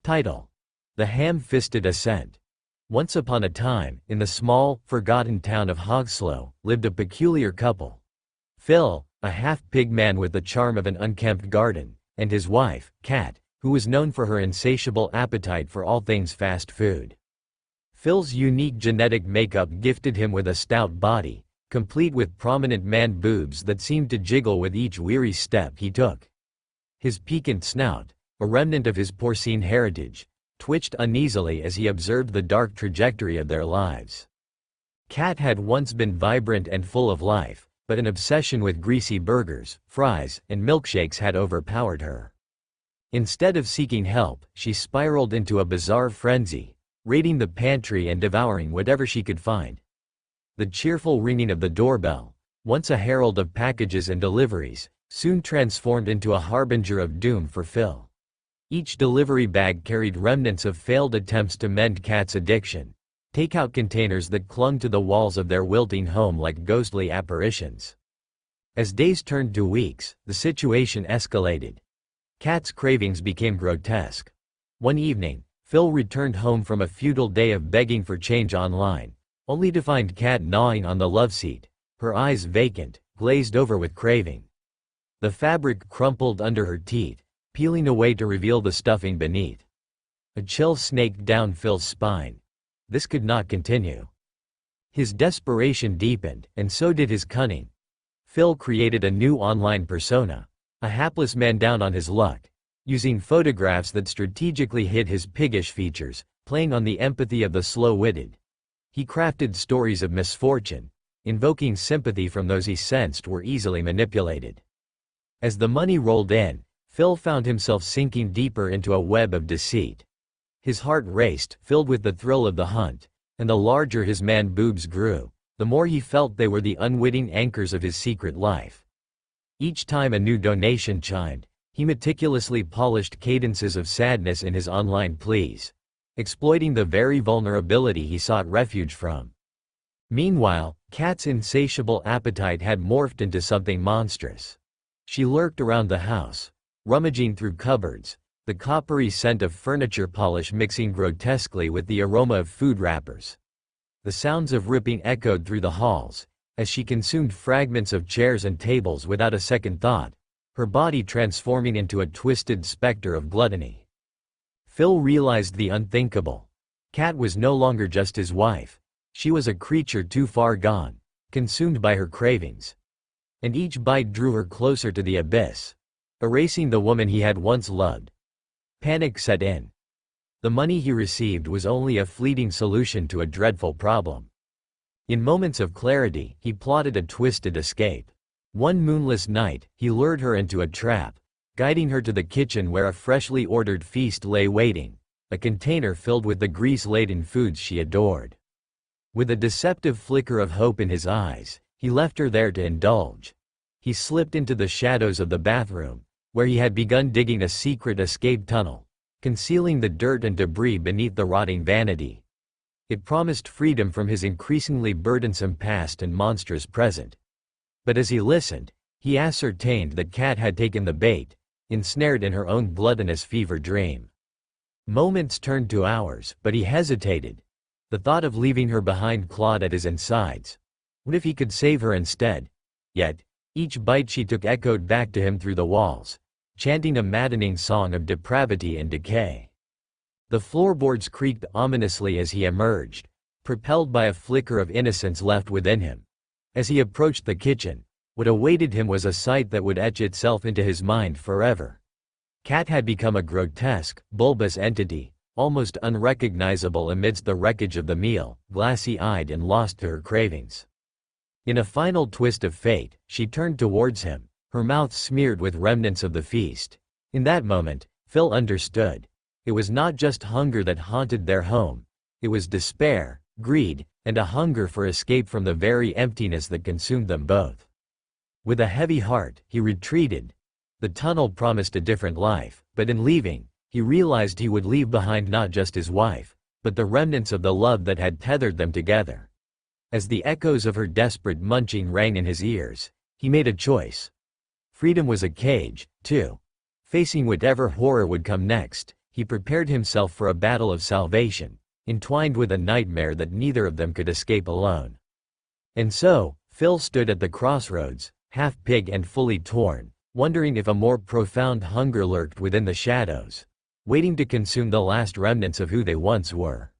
Title: The Ham-Fisted Ascent. Once upon a time, in the small, forgotten town of Hogslow, lived a peculiar couple. Phil, a half-pig man with the charm of an unkempt garden, and his wife, Kat, who was known for her insatiable appetite for all things fast food. Phil's unique genetic makeup gifted him with a stout body, complete with prominent man boobs that seemed to jiggle with each weary step he took. His piquant snout, a remnant of his porcine heritage, twitched uneasily as he observed the dark trajectory of their lives. Kat had once been vibrant and full of life, but an obsession with greasy burgers, fries, and milkshakes had overpowered her. Instead of seeking help, she spiraled into a bizarre frenzy, raiding the pantry and devouring whatever she could find. The cheerful ringing of the doorbell, once a herald of packages and deliveries, soon transformed into a harbinger of doom for Phil. Each delivery bag carried remnants of failed attempts to mend Kat's addiction, takeout containers that clung to the walls of their wilting home like ghostly apparitions. As days turned to weeks, the situation escalated. Kat's cravings became grotesque. One evening, Phil returned home from a futile day of begging for change online, only to find Kat gnawing on the love seat, her eyes vacant, glazed over with craving. The fabric crumpled under her teeth, peeling away to reveal the stuffing beneath. A chill snaked down Phil's spine. This could not continue. His desperation deepened, and so did his cunning. Phil created a new online persona, a hapless man down on his luck, using photographs that strategically hid his piggish features, playing on the empathy of the slow-witted. He crafted stories of misfortune, invoking sympathy from those he sensed were easily manipulated. As the money rolled in, Phil found himself sinking deeper into a web of deceit. His heart raced, filled with the thrill of the hunt, and the larger his man boobs grew, the more he felt they were the unwitting anchors of his secret life. Each time a new donation chimed, he meticulously polished cadences of sadness in his online pleas, exploiting the very vulnerability he sought refuge from. Meanwhile, Kat's insatiable appetite had morphed into something monstrous. She lurked around the house, rummaging through cupboards, the coppery scent of furniture polish mixing grotesquely with the aroma of food wrappers. The sounds of ripping echoed through the halls, as she consumed fragments of chairs and tables without a second thought, her body transforming into a twisted specter of gluttony. Phil realized the unthinkable. Kat was no longer just his wife. She was a creature too far gone, consumed by her cravings. And each bite drew her closer to the abyss, erasing the woman he had once loved. Panic set in. The money he received was only a fleeting solution to a dreadful problem. In moments of clarity, he plotted a twisted escape. One moonless night, he lured her into a trap, guiding her to the kitchen where a freshly ordered feast lay waiting, a container filled with the grease-laden foods she adored. With a deceptive flicker of hope in his eyes, he left her there to indulge. He slipped into the shadows of the bathroom, where he had begun digging a secret escape tunnel, concealing the dirt and debris beneath the rotting vanity. It promised freedom from his increasingly burdensome past and monstrous present. But as he listened, he ascertained that Kat had taken the bait, ensnared in her own gluttonous fever dream. Moments turned to hours, but he hesitated. The thought of leaving her behind clawed at his insides. What if he could save her instead? Yet, each bite she took echoed back to him through the walls, chanting a maddening song of depravity and decay. The floorboards creaked ominously as he emerged, propelled by a flicker of innocence left within him. As he approached the kitchen, what awaited him was a sight that would etch itself into his mind forever. Kat had become a grotesque, bulbous entity, almost unrecognizable amidst the wreckage of the meal, glassy-eyed and lost to her cravings. In a final twist of fate, she turned towards him, her mouth smeared with remnants of the feast. In that moment, Phil understood. It was not just hunger that haunted their home. It was despair, greed, and a hunger for escape from the very emptiness that consumed them both. With a heavy heart, he retreated. The tunnel promised a different life, but in leaving, he realized he would leave behind not just his wife, but the remnants of the love that had tethered them together. As the echoes of her desperate munching rang in his ears, he made a choice. Freedom was a cage, too. Facing whatever horror would come next, he he prepared himself for a battle of salvation, entwined with a nightmare that neither of them could escape alone. And so, Phil stood at the crossroads, half pig and fully torn, wondering if a more profound hunger lurked within the shadows, waiting to consume the last remnants of who they once were.